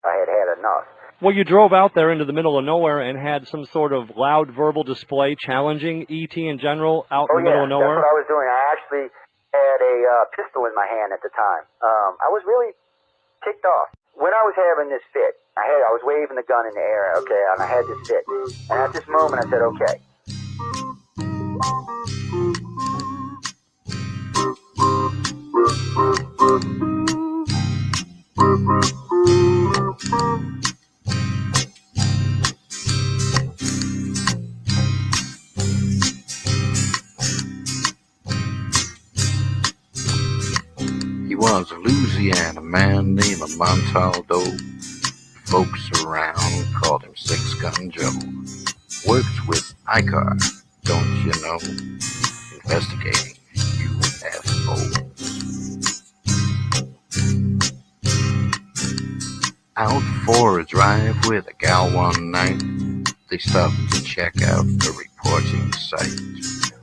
I had had enough. Well, you drove out there into the middle of nowhere and had some sort of loud verbal display challenging ET in general out in the middle of nowhere? That's what I was doing. I actually had a pistol in my hand at the time. I was really ticked off. When I was having this fit, I was waving the gun in the air, okay, and I had this fit. And at this moment, I said, okay. He was a Louisiana man named Montaldo. Folks around called him Six Gun Joe. Worked with ICAR, don't you know? Investigating UFOs. Out for a drive with a gal one night, they stopped to check out the reporting site.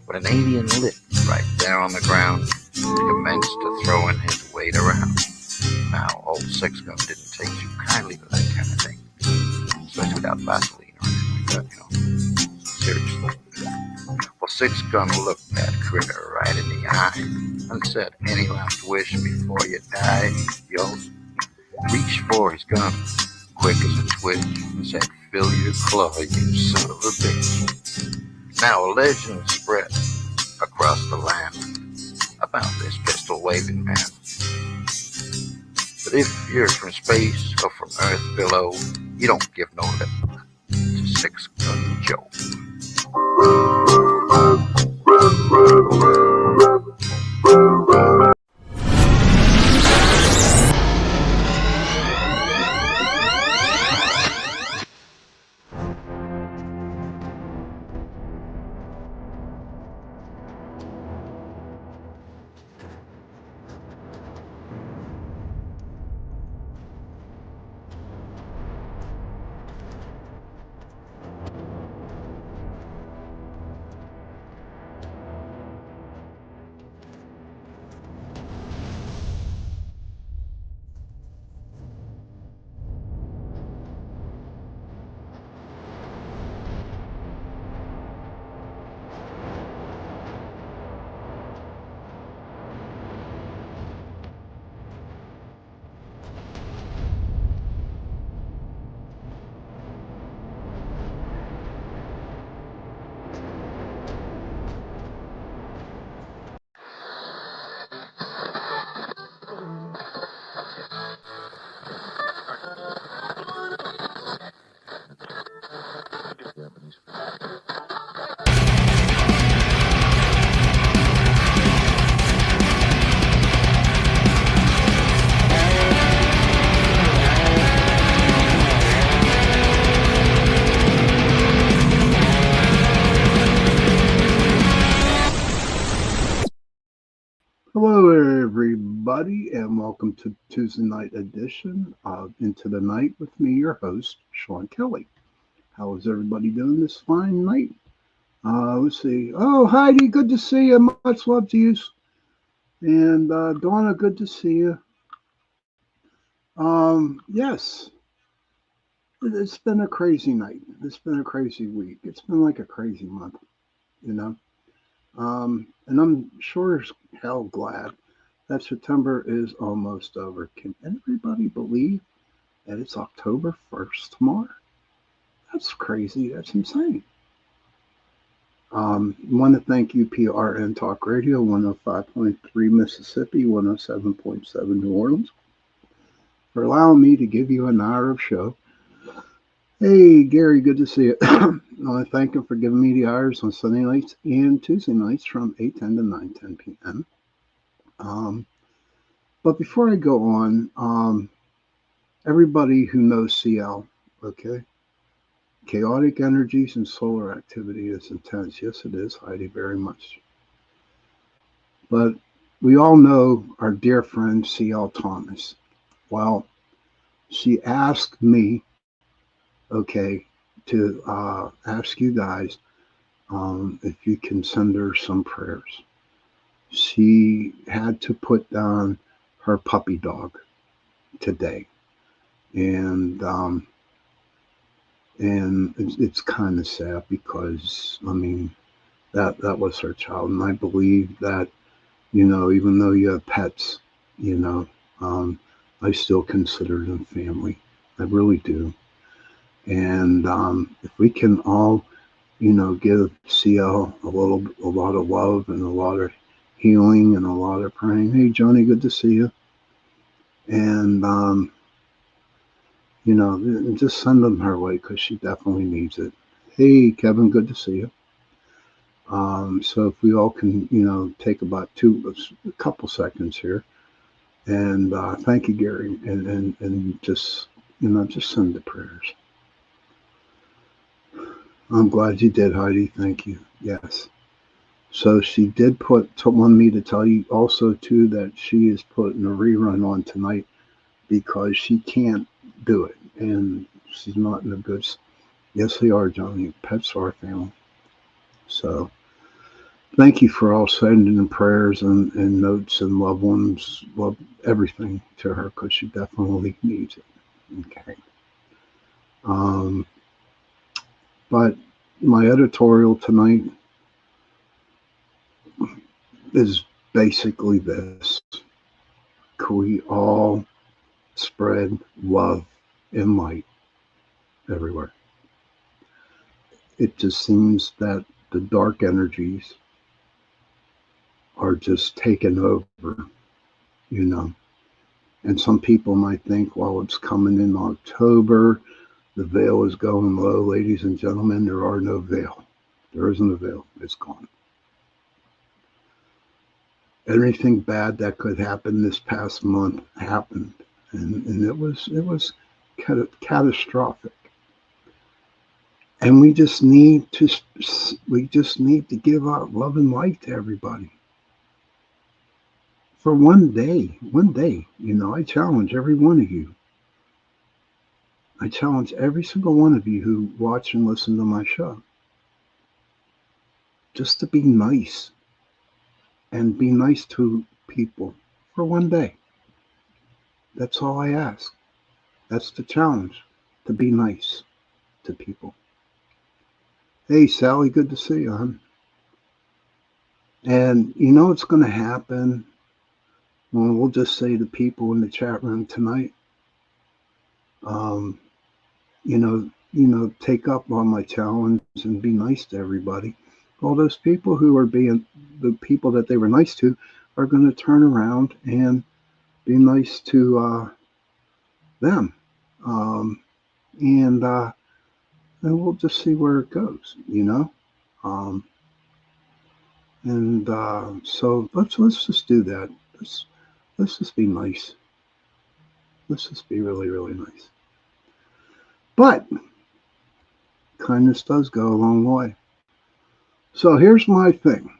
When an alien lit right there on the ground, he commenced to throwing his weight around. Now, old Six Gun didn't take too kindly to that kind of thing, especially without Vaseline or anything like that, Seriously. Well, Six Gun looked that critter right in the eye and said, "Any last wish before you die?" Yo, reached for his gun, quick as a twitch, and said, "Fill your claw, you son of a bitch." Now a legend spread across the land about this pistol-waving man. But if you're from space or from Earth below, you don't give no lip to Six Gun Joe. Hello, everybody, and welcome to Tuesday night edition of Into the Night with me, your host, Sean Kelly. How is everybody doing this fine night? Let's see. Oh, Heidi, good to see you. Much love to you. And Donna, good to see you. Yes, it's been a crazy night. It's been a crazy week. It's been like a crazy month, you know. And I'm sure as hell glad that September is almost over. Can everybody believe that it's October 1st tomorrow? That's crazy. That's insane. Want to thank UPRN Talk Radio, 105.3 Mississippi, 107.7 New Orleans, for allowing me to give you an hour of show. Hey, Gary, good to see you. I want to thank him for giving me the hours on Sunday nights and Tuesday nights from 8:10 to 9:10 p.m. But before I go on, everybody who knows CL, okay, chaotic energies and solar activity is intense. Yes, it is, Heidi, very much. But we all know our dear friend CL Thomas. Well, she asked me, okay, to ask you guys if you can send her some prayers. She had to put down her puppy dog today and it's kind of sad because I mean that was her child, and I believe that even though you have pets, you know, um, I still consider them family. I really do. And if we can all, give CL a lot of love and a lot of healing and a lot of praying. Hey, Johnny, good to see you. And just send them her way because she definitely needs it. Hey, Kevin, good to see you. So if we all can, take about a couple seconds here, and thank you, Gary, and just, just send the prayers. I'm glad you did, Heidi. Thank you. Yes. So she did want me to tell you also too that she is putting a rerun on tonight because she can't do it, and she's not in a good. Yes, they are, Johnny. Pets are family. So thank you for all sending in prayers and notes and loved ones, love everything to her because she definitely needs it. Okay. But my editorial tonight is basically this. Can we all spread love and light everywhere? It just seems that the dark energies are just taking over, you know. And some people might think, well, it's coming in October. The veil is going low, ladies and gentlemen. There are no veil. There isn't a veil. It's gone. Anything bad that could happen this past month happened, and it was catastrophic. And we just need to give out love and light to everybody. For one day, I challenge every one of you. I challenge every single one of you who watch and listen to my show just to be nice and be nice to people for one day. That's all I ask. That's the challenge, to be nice to people. Hey, Sally, good to see you, hon. And you know what's going to happen? Well, we'll just say to people in the chat room tonight, take up on my challenge and be nice to everybody. All those people who are being the people that they were nice to are going to turn around and be nice to them. And we'll just see where it goes, so let's just do that. Let's just be nice. Let's just be really, really nice. But kindness does go a long way. So here's my thing.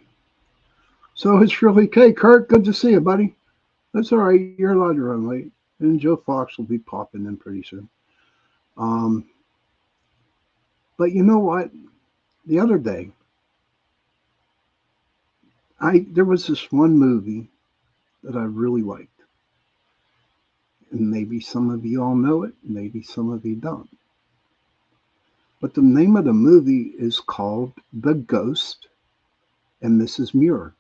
So it's really, okay, Kurt, good to see you, buddy. That's all right. You're allowed to run late. And Joe Fox will be popping in pretty soon. But you know what? The other day, there was this one movie that I really liked. And maybe some of you all know it, maybe some of you don't. But the name of the movie is called The Ghost and Mrs. Muir.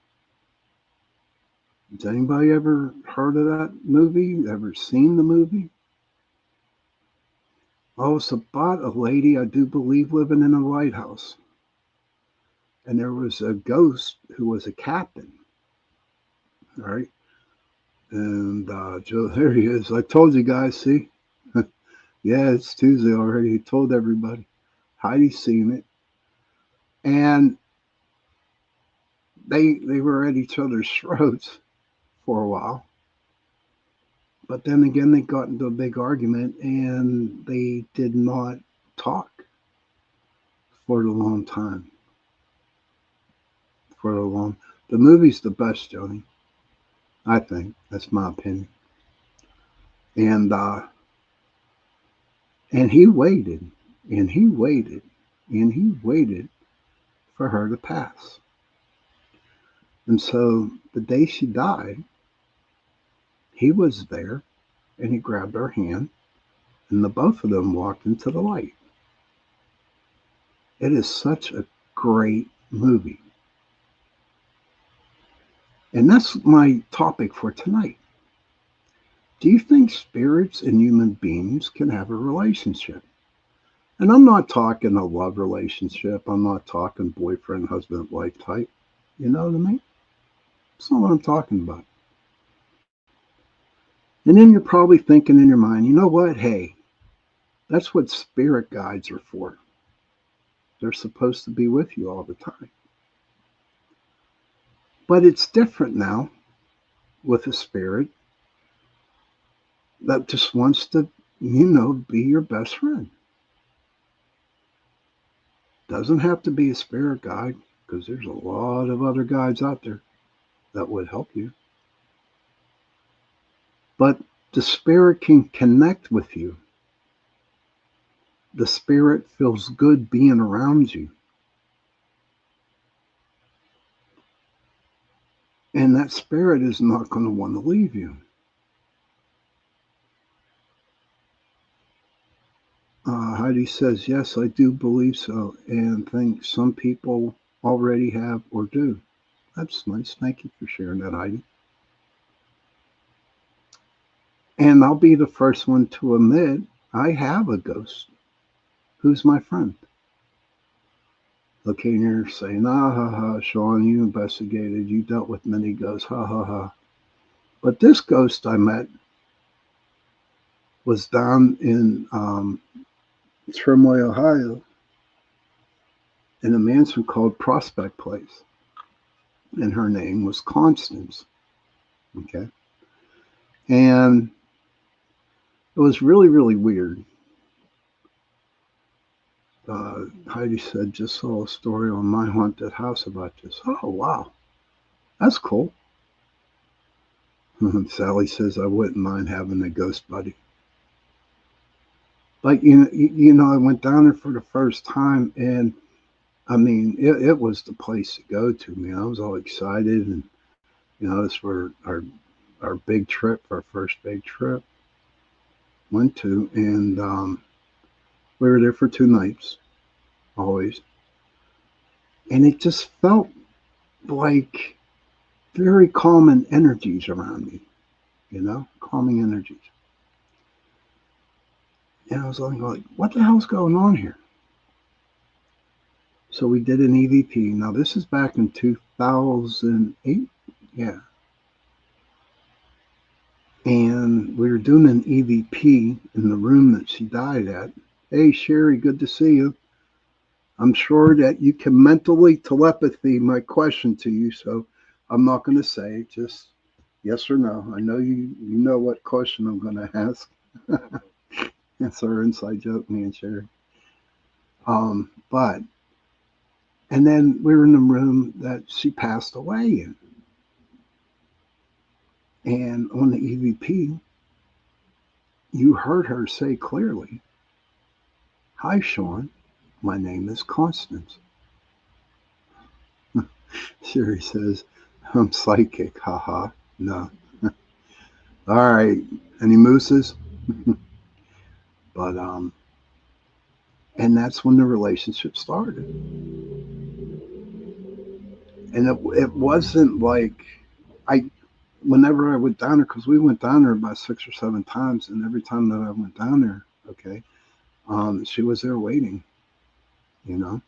Has anybody ever heard of that movie? Ever seen the movie? Oh, it's about a lady, I do believe, living in a lighthouse. And there was a ghost who was a captain. All right. And Joe, there he is. I told you guys, see? Yeah, it's Tuesday already. He told everybody. Heidi's seen it. And they were at each other's throats for a while. But then again, they got into a big argument and they did not talk for a long time. The movie's the best, Johnny. I think. That's my opinion. And he waited, and he waited, and he waited for her to pass. And so the day she died, he was there, and he grabbed her hand and the both of them walked into the light. It is such a great movie. And that's my topic for tonight. Do you think spirits and human beings can have a relationship? And I'm not talking a love relationship. I'm not talking boyfriend, husband, wife type. You know what I mean? That's not what I'm talking about. And then you're probably thinking in your mind, you know what? Hey, that's what spirit guides are for. They're supposed to be with you all the time. But it's different now with a spirit that just wants to, be your best friend. Doesn't have to be a spirit guide, because there's a lot of other guides out there that would help you. But the spirit can connect with you. The spirit feels good being around you. And that spirit is not going to want to leave you. Heidi says, yes, I do believe so, and think some people already have or do. That's nice. Thank you for sharing that, Heidi. And I'll be the first one to admit I have a ghost who's my friend. Okay, and you're saying, ha ha, Sean, you investigated, you dealt with many ghosts, ha ha ha. But this ghost I met was down in Trimway, Ohio, in a mansion called Prospect Place. And her name was Constance. Okay. And it was really, really weird. Heidi said, just saw a story on My Haunted House about this. Oh, wow. That's cool. Sally says, I wouldn't mind having a ghost buddy. But, I went down there for the first time, and, I mean, it was the place to go to. Man, I was all excited, and, this was our big trip, our first big trip. Went to, and we were there for 2 nights, always. And it just felt like very calming energies around me, calming energies. And I was like, what the hell's going on here? So we did an EVP. Now, this is back in 2008. Yeah. And we were doing an EVP in the room that she died at. Hey, Sherry, good to see you. I'm sure that you can mentally telepathy my question to you, so I'm not going to say, just yes or no. I know you know what question I'm going to ask. That's our inside joke, me and Sherry. And then we were in the room that she passed away in. And on the EVP, you heard her say clearly, hi, Sean, my name is Constance. Sherry says, I'm psychic, haha. No. All right, any mooses? But, and that's when the relationship started. And it wasn't like, whenever I went down there, because we went down there about 6 or 7 times, and every time that I went down there, okay, she was there waiting, and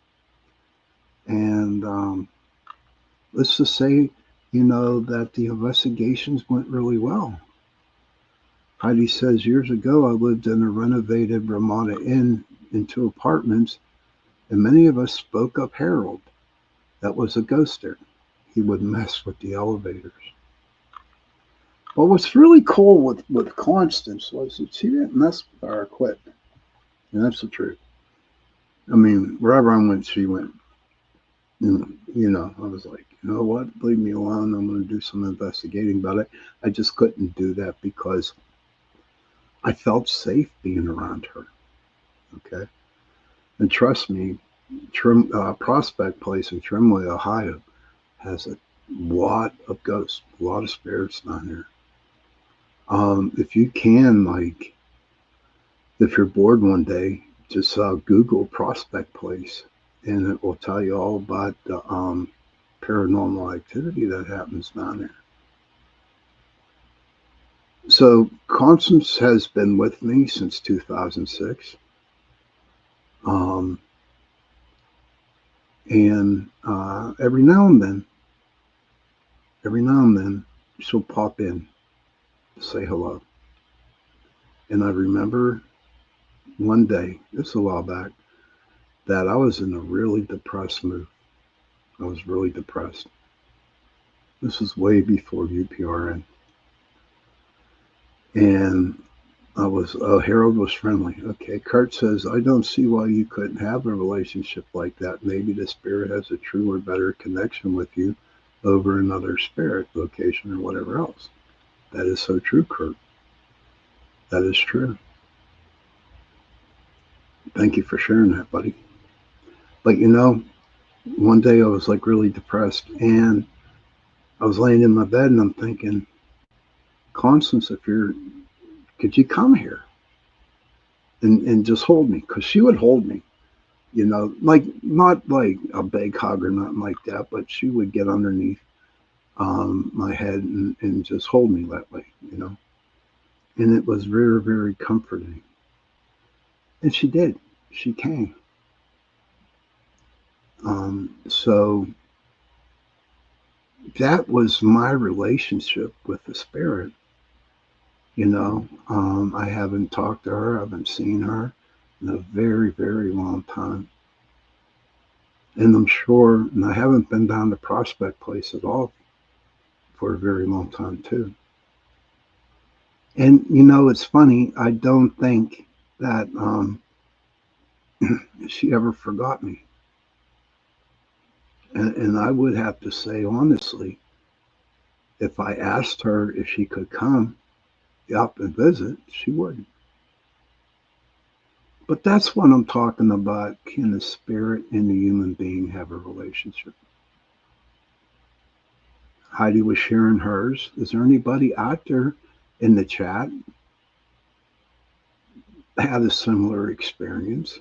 let's just say, that the investigations went really well. Heidi says, years ago, I lived in a renovated Ramada Inn in 2 apartments, and many of us spoke up Harold. That was a ghost there. He would mess with the elevators. But what's really cool with Constance was that she didn't mess with our equipment. And that's the truth. I mean, wherever I went, she went. I was like, you know what? Leave me alone. I'm going to do some investigating. But I just couldn't do that because I felt safe being around her. Okay? And trust me, Prospect Place in Trimway, Ohio, has a lot of ghosts, a lot of spirits down there. If you can, If you're bored one day, just Google Prospect Place, and it will tell you all about the paranormal activity that happens down there. So Constance has been with me since 2006. And every now and then, she'll pop in to say hello. And I remember one day, this is a while back, that I was in a really depressed mood. I was really depressed. This was way before UPRN. And Harold was friendly. Okay, Kurt says, I don't see why you couldn't have a relationship like that. Maybe the spirit has a truer, better connection with you over another spirit, location, or whatever else. That is so true, Kurt. That is true. Thank you for sharing that, buddy. But one day I was like really depressed, and I was laying in my bed and I'm thinking, Constance, could you come here and just hold me? Because she would hold me, like not like a big hug or nothing like that, but she would get underneath my head and just hold me that way, And it was very, very comforting. And she did. She came. So that was my relationship with the spirit. I haven't talked to her. I haven't seen her in a very, very long time. And I'm sure, and I haven't been down to Prospect Place at all for a very long time too. And it's funny. I don't think that she ever forgot me. And I would have to say honestly, if I asked her if she could come up and visit, she would. But that's what I'm talking about. Can the spirit and the human being have a relationship? Heidi was sharing hers. Is there anybody out there in the chat that had a similar experience?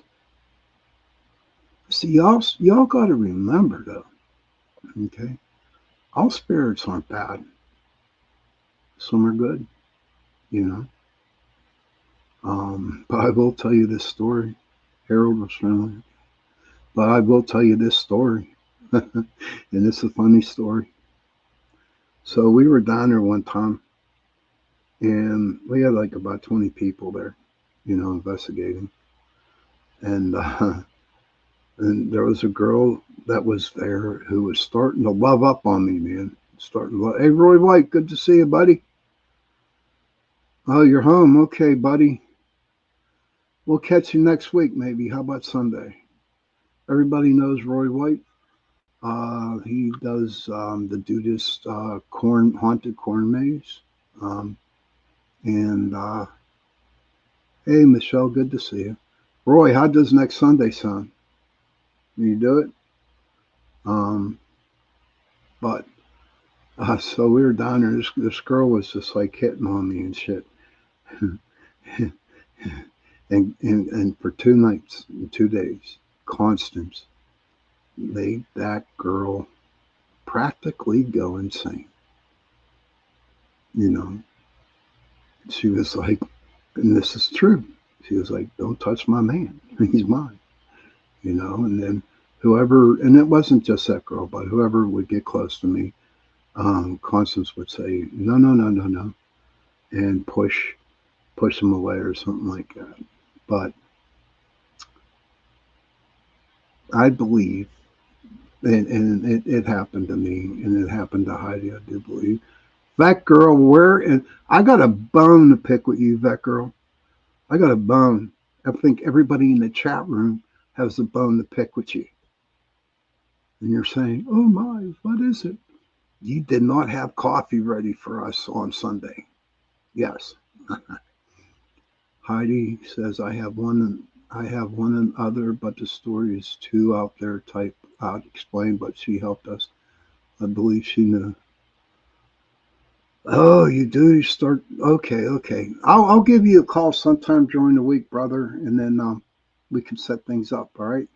See, y'all got to remember though, okay? All spirits aren't bad. Some are good, But I will tell you this story. Harold was friendly. But I will tell you this story. And it's a funny story. So we were down there one time, and we had like about 20 people there, investigating. And there was a girl that was there who was starting to love up on me, man. Hey, Roy White, good to see you, buddy. Oh, you're home. Okay, buddy. We'll catch you next week, maybe. How about Sunday? Everybody knows Roy White. He does the Dudist haunted corn maze. Hey, Michelle, good to see you. Roy, how does next Sunday sound? Can you do it? So we were down there. This girl was just like hitting on me and shit. and for 2 nights and 2 days, Constance made that girl practically go insane. She was like, and this is true, she was like, don't touch my man. He's mine. And then whoever, and it wasn't just that girl, but whoever would get close to me, Constance would say, no, and push him away or something like that. But I believe, and it happened to me, and it happened to Heidi, I do believe. That girl, and I got a bone to pick with you, that girl. I got a bone. I think everybody in the chat room has a bone to pick with you. And you're saying, oh my, what is it? You did not have coffee ready for us on Sunday. Yes. Heidi says, I have one and other, but the story is too out there, type out, explain, but she helped us. I believe she knew. Oh, you do start. Okay, okay. I'll give you a call sometime during the week, brother, and then we can set things up. All right.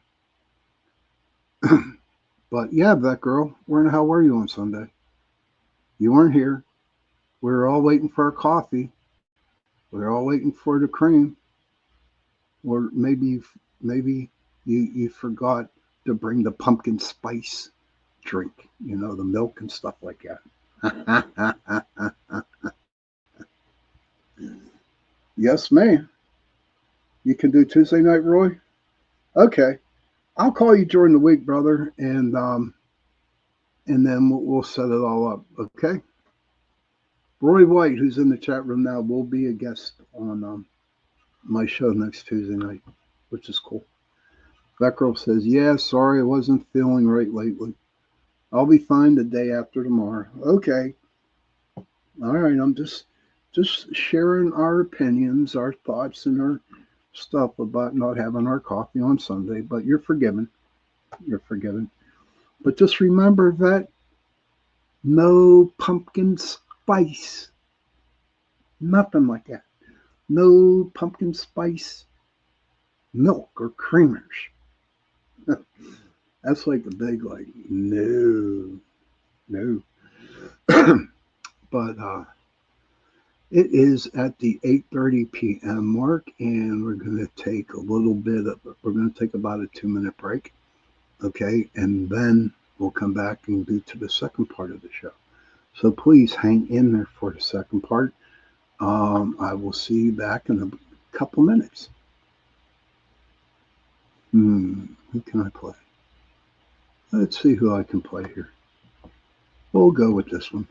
But yeah, that girl. Where in the hell were you on Sunday? You weren't here. We were all waiting for our coffee. We were all waiting for the cream. Or maybe you forgot to bring the pumpkin spice drink. You know, the milk and stuff like that. Yes, ma'am. You can do Tuesday night, Roy. Okay. I'll call you during the week, brother, and then we'll set it all up. Okay. Roy White, who's in the chat room now, will be a guest on my show next Tuesday night, which is cool. That girl says, "Yeah, sorry, I wasn't feeling right lately. I'll be fine the day after tomorrow." Okay. All right. I'm just sharing our opinions, our thoughts, and our stuff about not having our coffee on Sunday. But you're forgiven. You're forgiven. But just remember that no pumpkin spice. Nothing like that. No pumpkin spice milk or creamers. That's like the big, like, no, no. But it is at the 8:30 p.m. mark, and we're going to take we're going to take about a 2-minute break, okay? And then we'll come back and do to the second part of the show. So please hang in there for the second part. I will see you back in a couple minutes. Who can I play? Let's see who I can play here. We'll go with this one.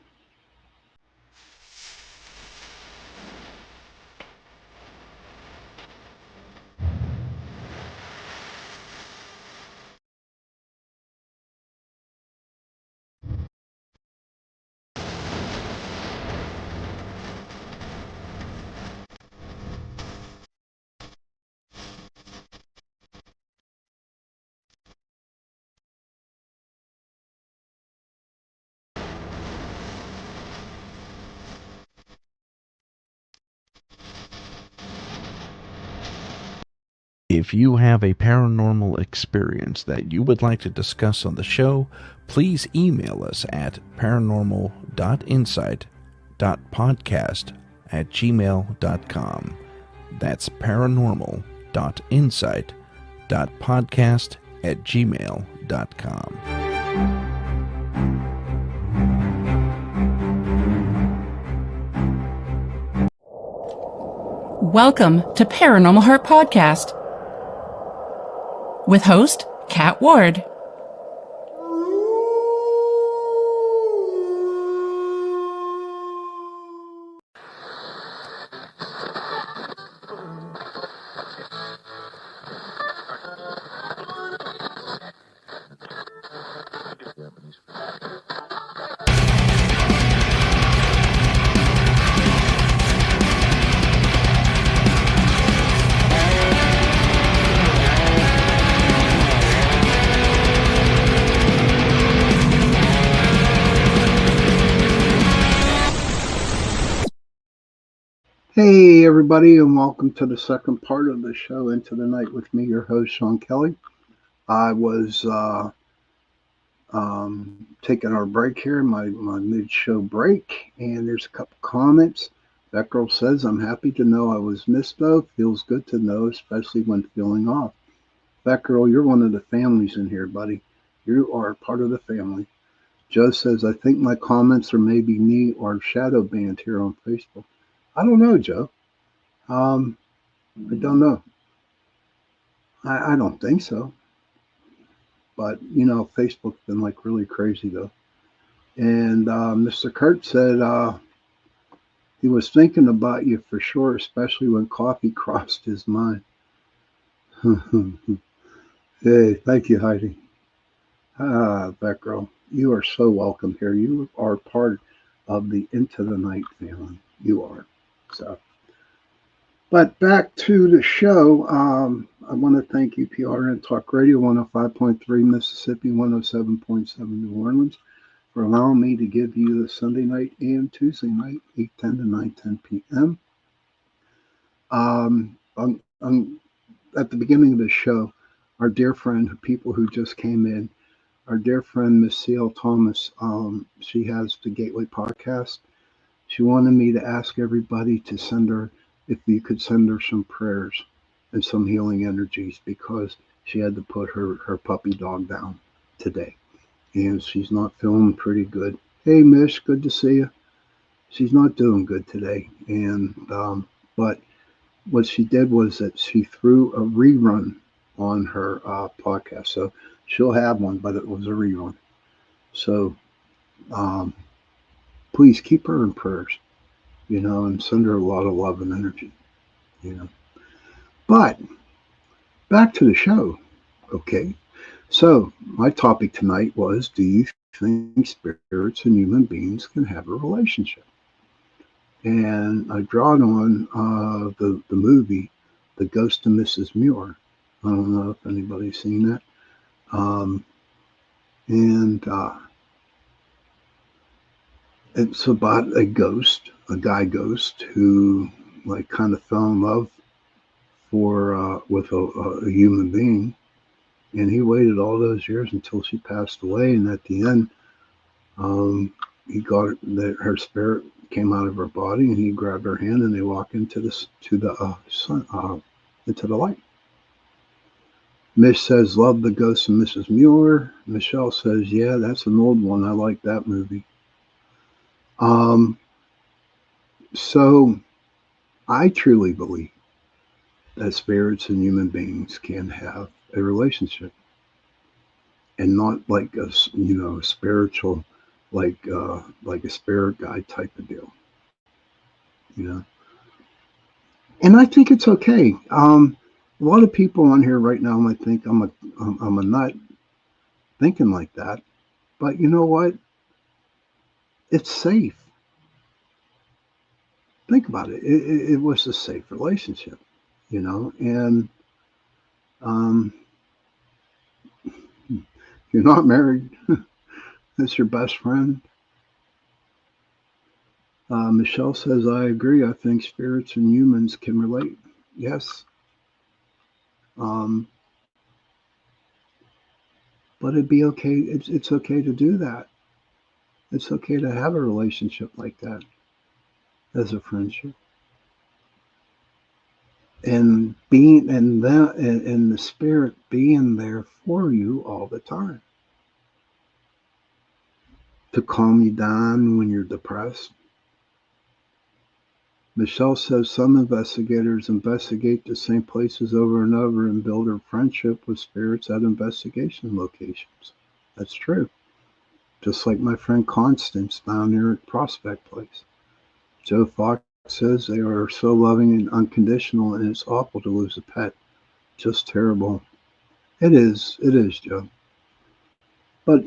If you have a paranormal experience that you would like to discuss on the show, please email us at paranormal.insight.podcast@gmail.com. That's paranormal.insight.podcast@gmail.com. Welcome to Paranormal Heart Podcast with host Kat Ward. Hey, everybody, and welcome to the second part of the show, Into the Night, with me, your host, Sean Kelly. I was taking our break here, my mid-show break, and there's a couple comments. That girl says, "I'm happy to know I was missed, though. Feels good to know, especially when feeling off." That girl, you're one of the families in here, buddy. You are part of the family. Joe says, "I think my comments are maybe me or shadow banned here on Facebook." I don't know, Joe. I don't know. I don't think so. But, you know, Facebook's been like really crazy, though. And Mr. Kurt said he was thinking about you for sure, especially when coffee crossed his mind. Hey, thank you, Heidi. That girl, you are so welcome here. You are part of the Into the Night family. You are. So, but back to the show. I want to thank UPRN Talk Radio 105.3 Mississippi, 107.7 New Orleans, for allowing me to give you the Sunday night and Tuesday night, 8:10 to 9:10 p.m. At the beginning of the show, our dear friend, people who just came in, our dear friend, Miss C.L. Thomas, she has the Gateway Podcast. She wanted me to ask everybody to send her, if you could send her some prayers and some healing energies, because she had to put her puppy dog down today. And she's not feeling pretty good. Hey, Miss, good to see you. She's not doing good today. And but what she did was that she threw a rerun on her podcast. So she'll have one, but it was a rerun. So please keep her in prayers, and send her a lot of love and energy, But back to the show, okay? So my topic tonight was, do you think spirits and human beings can have a relationship? And I brought on the movie, The Ghost of Mrs. Muir. I don't know if anybody's seen that. It's about a ghost, a guy ghost, who kind of fell in love with a human being. And he waited all those years until she passed away. And at the end, he got her spirit came out of her body, and he grabbed her hand, and they walked into the light. Mish says, love The Ghost of Mrs. Muir. Michelle says, yeah, that's an old one. I like that movie. So I truly believe that spirits and human beings can have a relationship, and not like a spiritual, like a spirit guide type of deal, And I think it's okay. A lot of people on here right now might think I'm a nut thinking like that, but you know what? It's safe. Think about it. It was a safe relationship, and you're not married. That's your best friend. Michelle says, I agree. I think spirits and humans can relate. Yes. But it'd be okay. It's okay to do that. It's okay to have a relationship like that as a friendship. And and the spirit being there for you all the time, to calm you down when you're depressed. Michelle says some investigators investigate the same places over and over and build a friendship with spirits at investigation locations. That's true. Just like my friend Constance down there at Prospect Place. Joe Fox says they are so loving and unconditional, and it's awful to lose a pet. Just terrible. It is, Joe. But,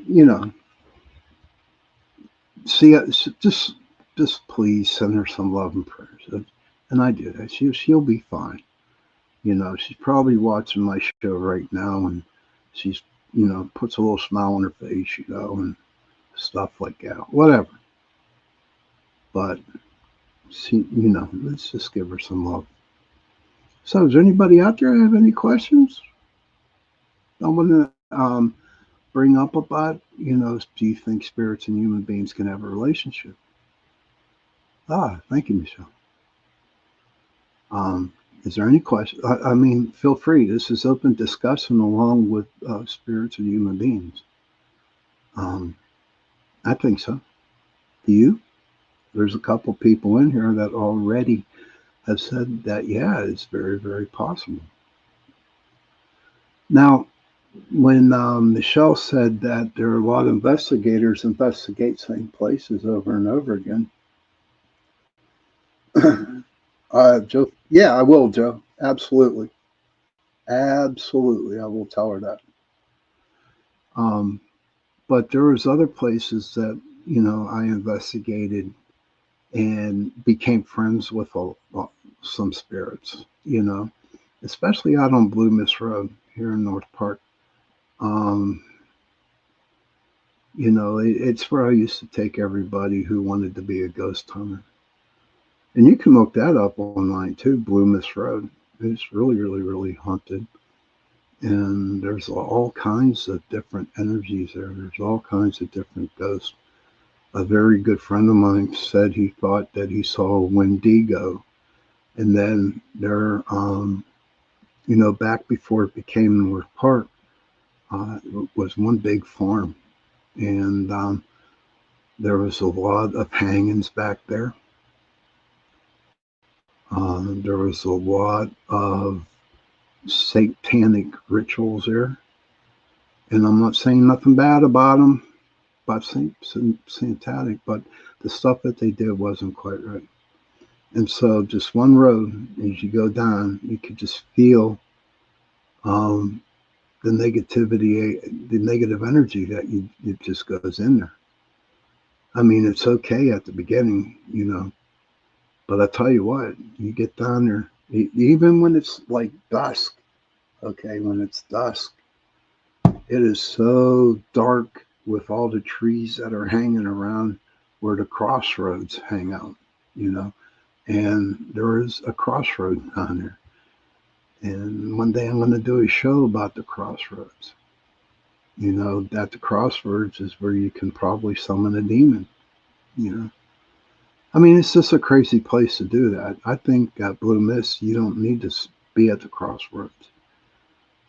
see, just please send her some love and prayers. And I do that. She'll be fine. She's probably watching my show right now, and she's, puts a little smile on her face, and stuff like that. Whatever. But, let's just give her some love. So, does anybody out there have any questions I want to bring up about, do you think spirits and human beings can have a relationship? Thank you, Michelle. Is there any question? I mean, feel free. This is open discussion along with spirits and human beings. I think so. Do you? There's a couple people in here that already have said that, yeah, it's very, very possible. Now, when Michelle said that there are a lot of investigators investigate same places over and over again, Joe, yeah, I will, Joe. Absolutely. Absolutely. I will tell her that. But there was other places that, I investigated and became friends with some spirits, especially out on Blue Miss Road here in North Park. You know, it's where I used to take everybody who wanted to be a ghost hunter. And you can look that up online too, Blue Mist Road. It's really, really, really haunted. And there's all kinds of different energies there. There's all kinds of different ghosts. A very good friend of mine said he thought that he saw a Wendigo. And then there, back before it became North Park, was one big farm. And there was a lot of hangings back there. There was a lot of satanic rituals there. And I'm not saying nothing bad about them, about satanic, but the stuff that they did wasn't quite right. And so just one road, as you go down, you could just feel the negativity, the negative energy that it just goes in there. I mean, it's okay at the beginning, but I tell you what, you get down there, even when it's like dusk, okay, when it's dusk, it is so dark with all the trees that are hanging around where the crossroads hang out, and there is a crossroad down there. And one day I'm going to do a show about the crossroads. At the crossroads is where you can probably summon a demon, I mean, it's just a crazy place to do that. I think at Blue Mist, you don't need to be at the crossroads.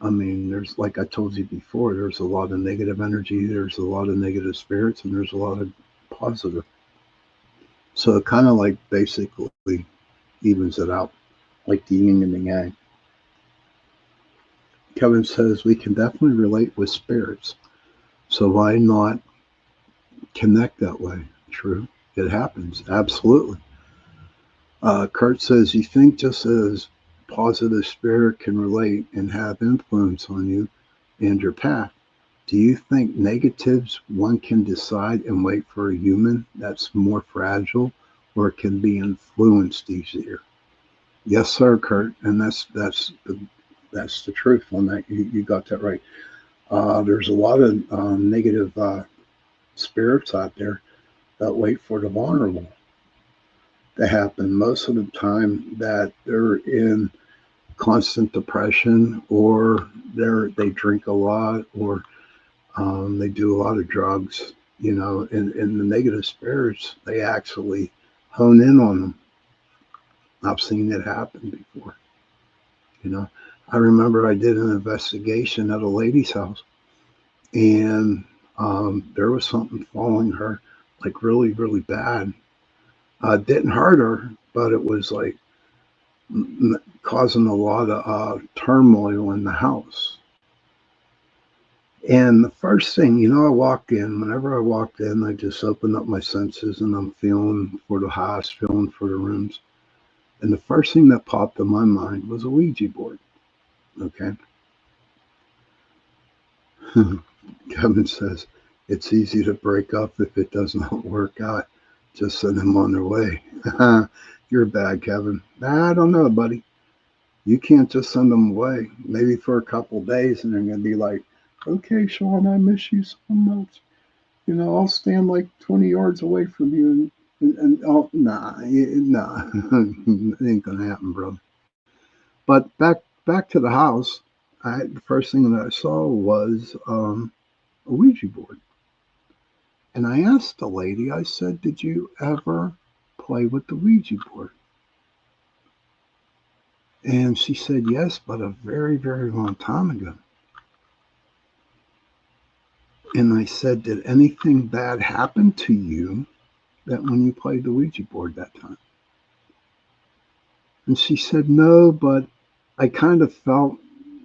I mean, there's, like I told you before, there's a lot of negative energy, there's a lot of negative spirits, and there's a lot of positive. So it kind of like basically evens it out, like the yin and the yang. Kevin says we can definitely relate with spirits. So why not connect that way? True. It happens. Absolutely. Kurt says, you think just as positive spirit can relate and have influence on you and your path, do you think negatives one can decide and wait for a human that's more fragile or can be influenced easier? Yes, sir, Kurt. And that's the truth on that. You got that right. There's a lot of negative spirits out there that wait for the vulnerable to happen. Most of the time that they're in constant depression, or they drink a lot, or they do a lot of drugs, and the negative spirits, they actually hone in on them. I've seen it happen before. I remember I did an investigation at a lady's house, and there was something following her, like really, really bad. Didn't hurt her, but it was like causing a lot of turmoil in the house. And the first thing, whenever I walked in, I just opened up my senses and I'm feeling for the house, feeling for the rooms. And the first thing that popped in my mind was a Ouija board. Okay. Kevin says, it's easy to break up if it does not work out. Just send them on their way. You're bad, Kevin. I don't know, buddy. You can't just send them away. Maybe for a couple of days, and they're going to be like, okay, Sean, I miss you so much. I'll stand like 20 yards away from you. And oh, nah. It ain't going to happen, bro. But back to the house, the first thing that I saw was a Ouija board. And I asked the lady, I said, did you ever play with the Ouija board? And she said, yes, but a very, very long time ago. And I said, did anything bad happen to you that when you played the Ouija board that time? And she said, no, but I kind of felt,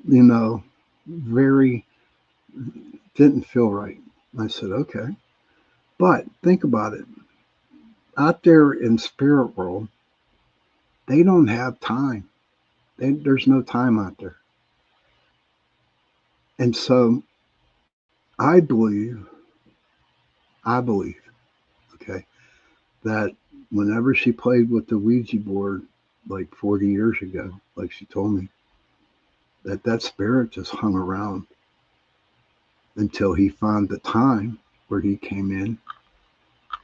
didn't feel right. I said, okay. But think about it. Out there in spirit world, they don't have time. There's no time out there. And so I believe, okay, that whenever she played with the Ouija board like 40 years ago, like she told me, that spirit just hung around until he found the time where he came in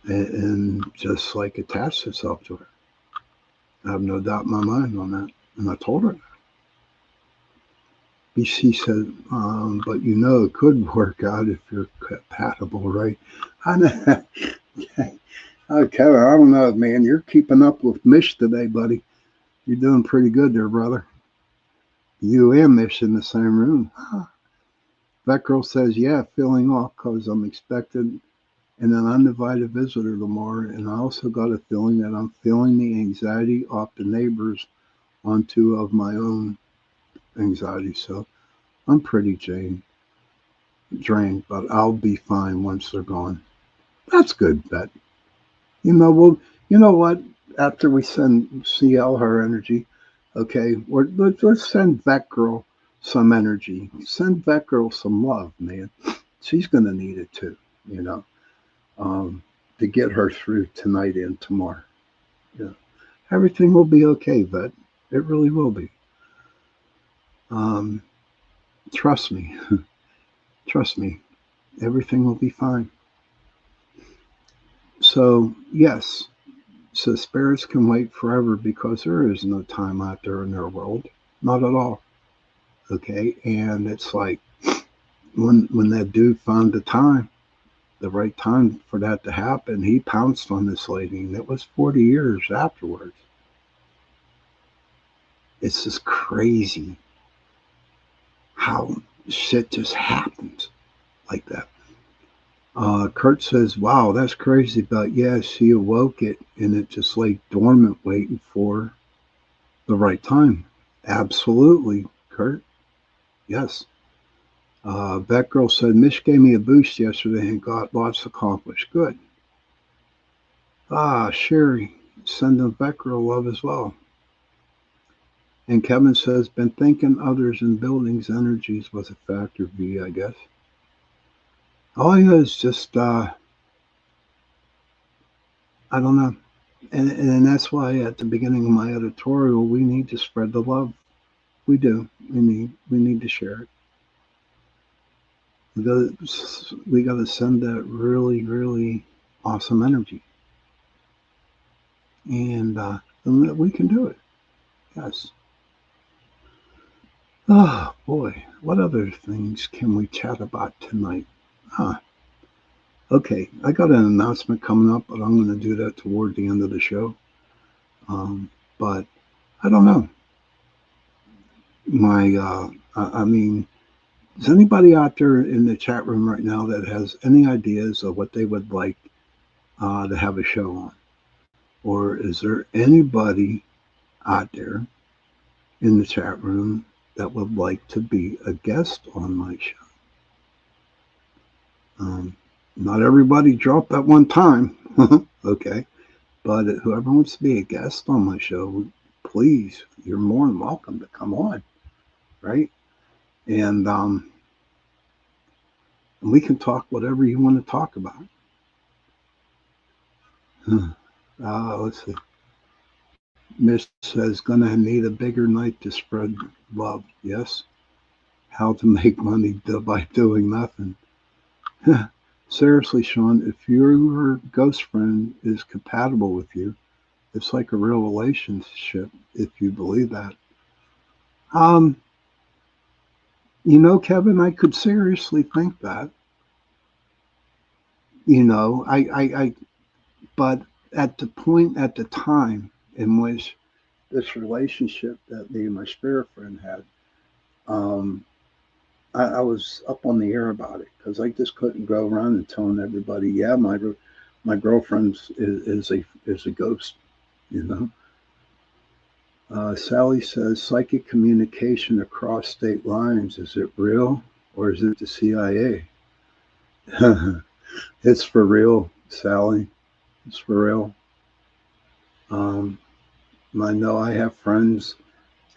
and just like attached himself to her. I have no doubt in my mind on that. And I told her that. She said, but it could work out if you're compatible, right? I know. Oh, Kevin, I don't know, man. You're keeping up with Mish today, buddy. You're doing pretty good there, brother. You and Mish in the same room. Huh. That girl says, yeah, feeling off because I'm expected and an undivided visitor tomorrow. And I also got a feeling that I'm feeling the anxiety off the neighbors onto of my own anxiety. So I'm pretty drained, but I'll be fine once they're gone. That's good, Bet. Well, you know what? After we send CL her energy, okay, let's send that girl some energy. Send that girl some love, man. She's going to need it too, to get her through tonight and tomorrow. Everything will be okay, Vet. It really will be. Trust me. Trust me. Everything will be fine. So, yes. So spirits can wait forever because there is no time out there in their world. Not at all. Okay? And it's like when that dude found the right time for that to happen, he pounced on this lady, and it was 40 years afterwards. It's just crazy how shit just happens like that. Kurt says, wow, that's crazy, but yeah, she awoke it and it just lay dormant waiting for the right time. Absolutely, Kurt. Yes. That girl said, Mish gave me a boost yesterday and got lots accomplished. Good. Sherry, sending that girl love as well. And Kevin says, been thinking others in buildings' energies was a factor V, I guess. All I know is just, I don't know. And that's why at the beginning of my editorial, we need to spread the love. We do. We need to share it. We got to send that really, really awesome energy. And we can do it. Yes. Oh, boy. What other things can we chat about tonight? Okay, I got an announcement coming up, but I'm going to do that toward the end of the show. But I don't know. Is anybody out there in the chat room right now that has any ideas of what they would like to have a show on? Or is there anybody out there in the chat room that would like to be a guest on my show? Not everybody dropped at one time, okay? But whoever wants to be a guest on my show, please, you're more than welcome to come on, right? And we can talk whatever you want to talk about. Let's see. Miss says, gonna need a bigger night to spread love. Yes. How to make money by doing nothing. Seriously, Sean, if your ghost friend is compatible with you, it's like a real relationship, if you believe that. Kevin, I could seriously think that. But at the time in which this relationship that me and my spirit friend had, I was up on the air about it because I just couldn't go around and telling everybody, yeah, my girlfriend is a ghost, Sally says, psychic communication across state lines, is it real or is it the CIA? It's for real, Sally. It's for real. I know I have friends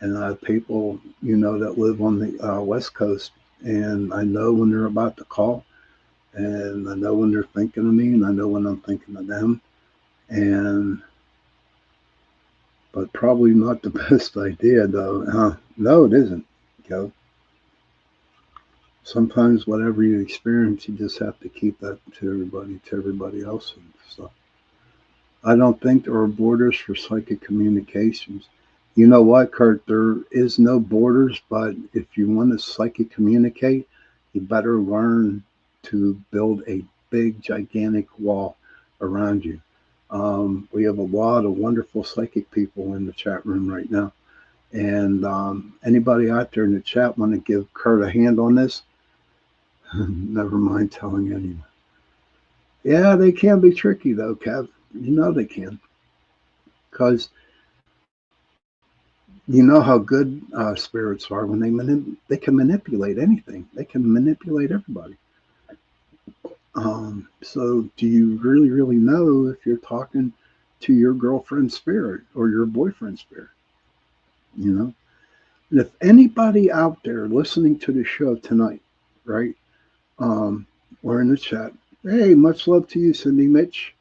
and people, that live on the West Coast, and I know when they're about to call, and I know when they're thinking of me, and I know when I'm thinking of them, but probably not the best idea, though. No, it isn't, Joe. Sometimes whatever you experience, you just have to keep that to everybody else and stuff. I don't think there are borders for psychic communications. You know what, Kurt? There is no borders, but if you want to psychic communicate, you better learn to build a big, gigantic wall around you. We have a lot of wonderful psychic people in the chat room right now. And anybody out there in the chat want to give Kurt a hand on this? Never mind telling anyone. Yeah, they can be tricky though, Kev. You know they can. Because you know how good spirits are when they can manipulate anything. They can manipulate everybody. So do you really, really know if you're talking to your girlfriend's spirit or your boyfriend's spirit? You know? And if anybody out there listening to the show tonight, right, or in the chat, hey, much love to you, Cindy Mitch.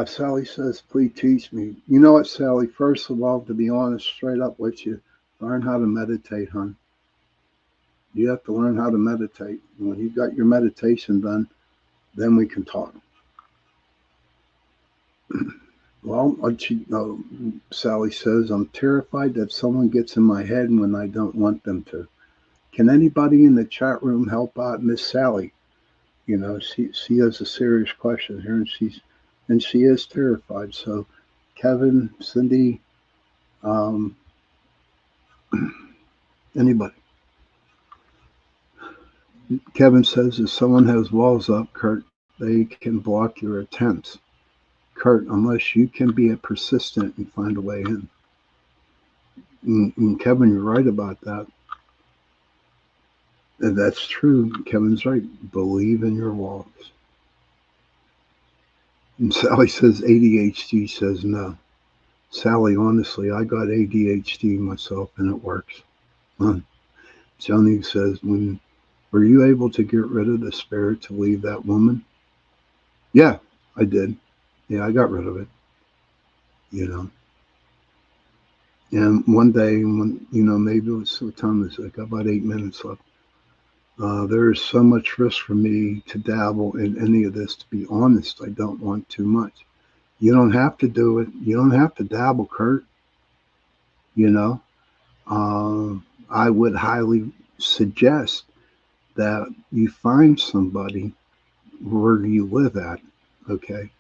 Sally says, please teach me. You know what, Sally? First of all, to be honest, straight up with you, learn how to meditate, hon. You have to learn how to meditate. When you got your meditation done, then we can talk. Well, Sally says, I'm terrified that someone gets in my head when I don't want them to. Can anybody in the chat room help out Miss Sally? You know, she has a serious question here, and she is terrified. So, Kevin, Cindy, anybody. Kevin says, if someone has walls up, Kurt, they can block your attempts. Kurt, unless you can be persistent and find a way in. And Kevin, you're right about that. And that's true. Kevin's right. Believe in your walls. And Sally says ADHD says no. Sally, honestly, I got ADHD myself and it works. Johnny says, were you able to get rid of the spirit to leave that woman? Yeah, I did. Yeah, I got rid of it. You know. And one day, when, you know, maybe it was, what time is it? I got about 8 minutes left. There is so much risk for me to dabble in any of this. To be honest, I don't want too much. You don't have to do it. You don't have to dabble, Kurt. You know, I would highly suggest that you find somebody where you live at, okay?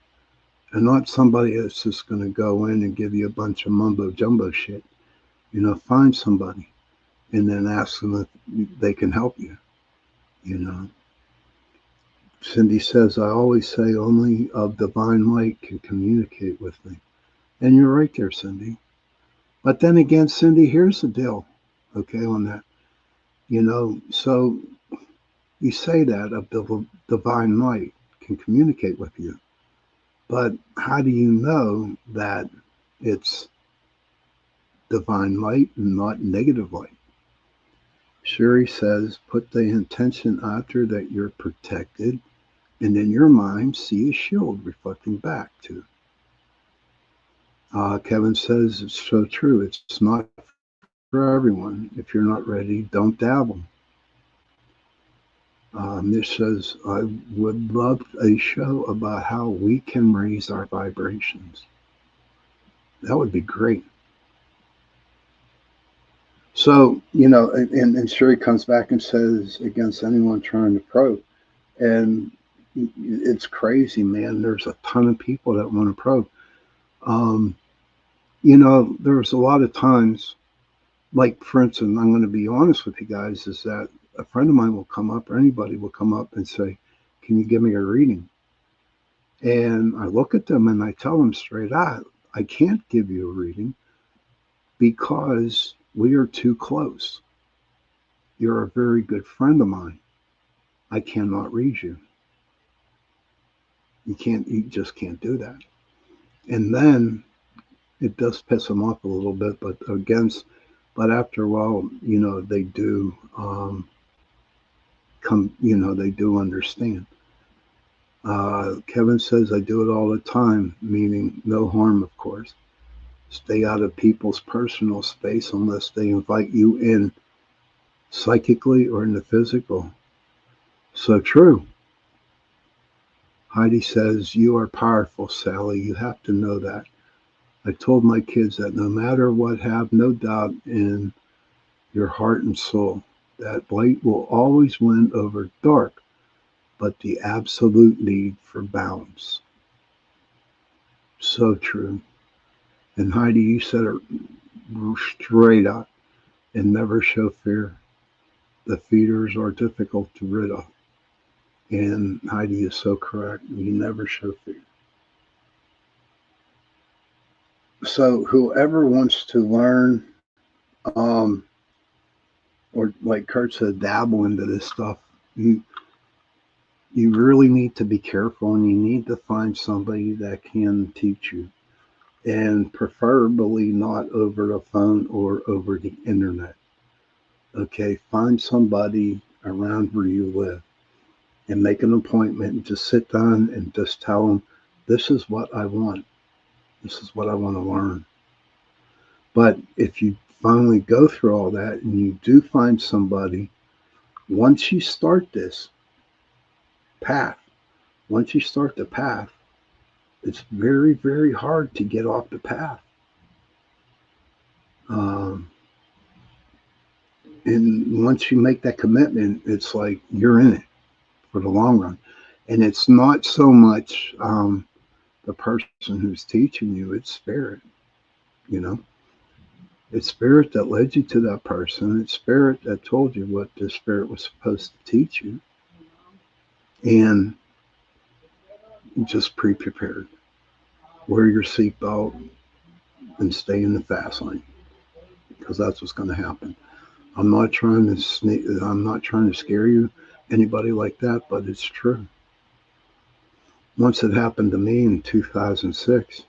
And not somebody that's just going to go in and give you a bunch of mumbo jumbo shit. You know, find somebody and then ask them if they can help you. You know, Cindy says, I always say only a divine light can communicate with me. And you're right there, Cindy. But then again, Cindy, here's the deal, okay, on that. You know, so you say that a divine light can communicate with you. But how do you know that it's divine light and not negative light? Sherry says, put the intention out there that you're protected, and in your mind, see a shield reflecting back to. Kevin says, it's so true. It's not for everyone. If you're not ready, don't dabble. Mish says, I would love a show about how we can raise our vibrations. That would be great. So, you know, and Sherry comes back and says, against anyone trying to probe. And it's crazy, man. There's a ton of people that want to probe. You know, there's a lot of times, like, for instance, I'm going to be honest with you guys, is that a friend of mine will come up, or anybody will come up and say, can you give me a reading? And I look at them and I tell them straight out, I can't give you a reading because we are too close. You're a very good friend of mine. I cannot read you. You just can't do that. And then it does piss them off a little bit, but after a while, you know, they do they do understand. Kevin says, I do it all the time, meaning no harm, of course. Stay out of people's personal space unless they invite you in psychically or in the physical. So true. Heidi says, you are powerful, Sally. You have to know that. I told my kids that no matter what, have no doubt in your heart and soul that light will always win over dark, but the absolute need for balance. So true. And Heidi, you said it straight up, and never show fear. The feeders are difficult to rid of. And Heidi is so correct. You never show fear. So whoever wants to learn, or like Kurt said, dabble into this stuff, you really need to be careful, and you need to find somebody that can teach you, and preferably not over the phone or over the internet. Okay, find somebody around where you live and make an appointment and just sit down and just tell them, this is what I want. This is what I want to learn. But if you finally go through all that and you do find somebody, once you start this path, once you start the path, it's very, very hard to get off the path. And once you make that commitment, it's like you're in it for the long run. And it's not so much the person who's teaching you, it's spirit, you know. It's spirit that led you to that person. It's spirit that told you what the spirit was supposed to teach you. And just pre-prepared. Wear your seatbelt and stay in the fast lane, because that's what's going to happen. I'm not trying to scare you, anybody like that, but it's true. Once it happened to me in 2006,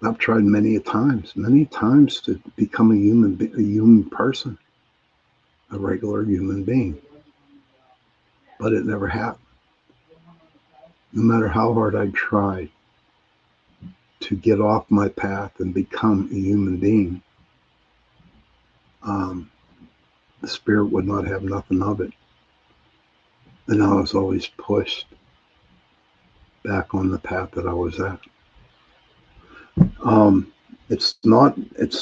I've tried many times to become a human person, a regular human being, but it never happened. No matter how hard I tried to get off my path and become a human being, the spirit would not have nothing of it. And I was always pushed back on the path that I was at. It's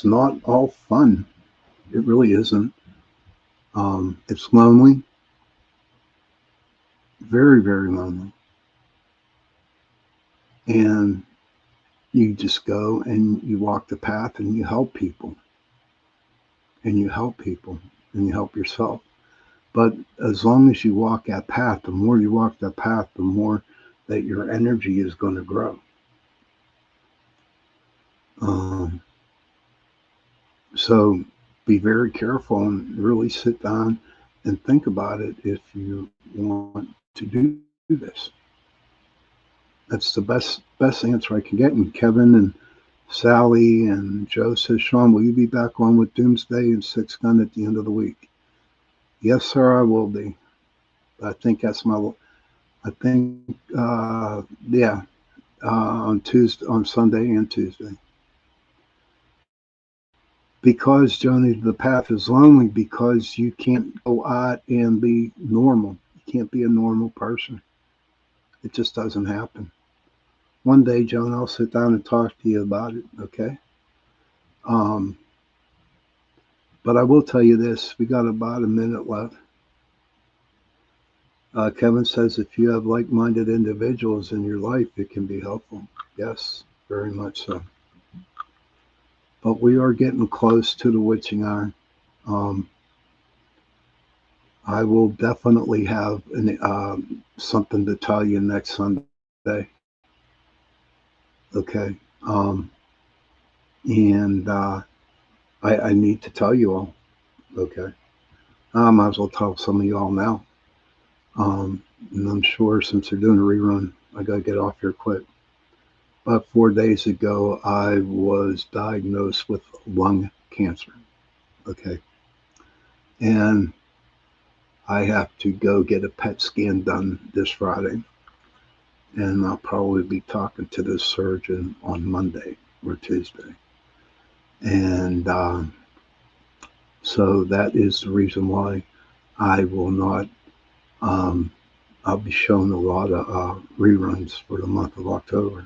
not all fun. It really isn't. It's lonely. Very, very lonely. And you just go and you walk the path and you help people. And you help people and you help yourself. But as long as you walk that path, the more you walk that path, the more that your energy is going to grow. So be very careful and really sit down and think about it if you want to do this. That's the best answer I can get. And Kevin and Sally and Joe says, Sean, will you be back on with Doomsday and Six Gun at the end of the week? Yes, sir, I will be. I think that's on Sunday and Tuesday. Because, Joni, the path is lonely because you can't go out and be normal. You can't be a normal person. It just doesn't happen. One day, Joan, I'll sit down and talk to you about it, okay? But I will tell you this. We got about a minute left. Kevin says if you have like-minded individuals in your life, it can be helpful. Yes, very much so. But we are getting close to the witching hour. I will definitely have something to tell you next Sunday. Okay. And I need to tell you all. Okay. I might as well tell some of you all now. And I'm sure since they're doing a rerun, I got to get off here quick. About 4 days ago, I was diagnosed with lung cancer. Okay. And I have to go get a PET scan done this Friday. and I'll probably be talking to the surgeon on Monday or Tuesday. And so that is the reason why I will not, I'll be showing a lot of reruns for the month of October.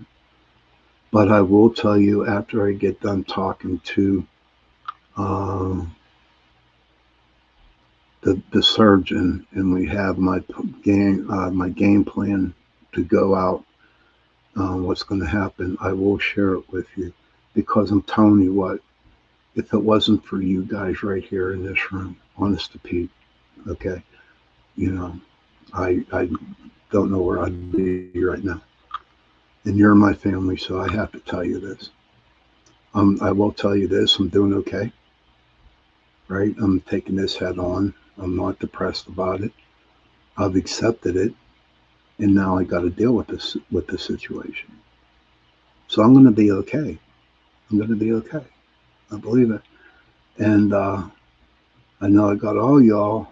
But I will tell you, after I get done talking to the surgeon, and we have my game plan to go out, what's going to happen, I will share it with you, because I'm telling you what, if it wasn't for you guys right here in this room, honest to Pete, okay, you know, I don't know where I'd be right now. And you're my family, so I have to tell you this. I will tell you this, I'm doing okay, right? I'm taking this head on. I'm not depressed about it. I've accepted it, and now I got to deal with the situation. So I'm going to be okay. I'm going to be okay. I believe it. And I know I got all y'all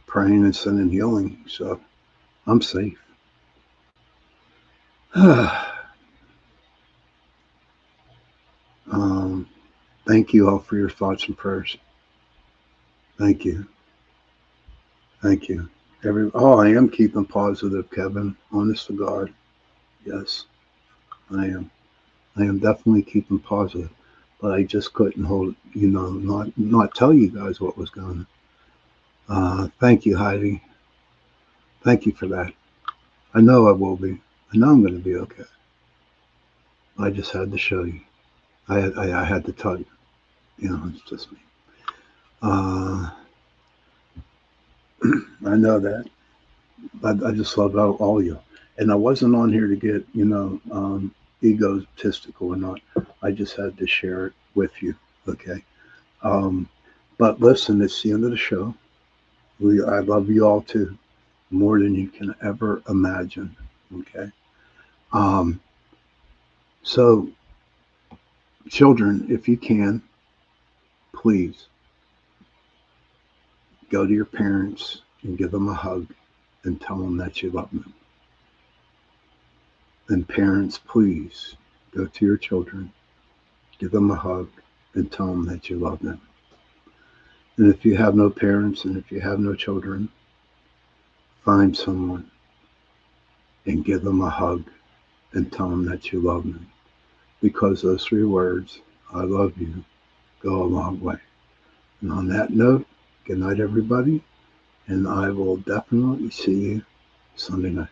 praying and sending healing, so I'm safe. Thank you all for your thoughts and prayers. Thank you. Thank you. I am keeping positive, Kevin. Honest to God. Yes, I am. I am definitely keeping positive. But I just couldn't hold, not tell you guys what was going on. Thank you, Heidi. Thank you for that. I know I will be. I know I'm going to be okay. I just had to show you. I had to tell you. It's just me. I know that. I just love all you. And I wasn't on here to get, egotistical or not. I just had to share it with you. Okay. But listen, it's the end of the show. I love you all too, more than you can ever imagine. Okay. So children, if you can, please go to your parents and give them a hug and tell them that you love them. And parents, please go to your children, give them a hug, and tell them that you love them. And if you have no parents and if you have no children, find someone and give them a hug and tell them that you love them. Because those 3 words, I love you, go a long way. And on that note, good night, everybody. And I will definitely see you Sunday night.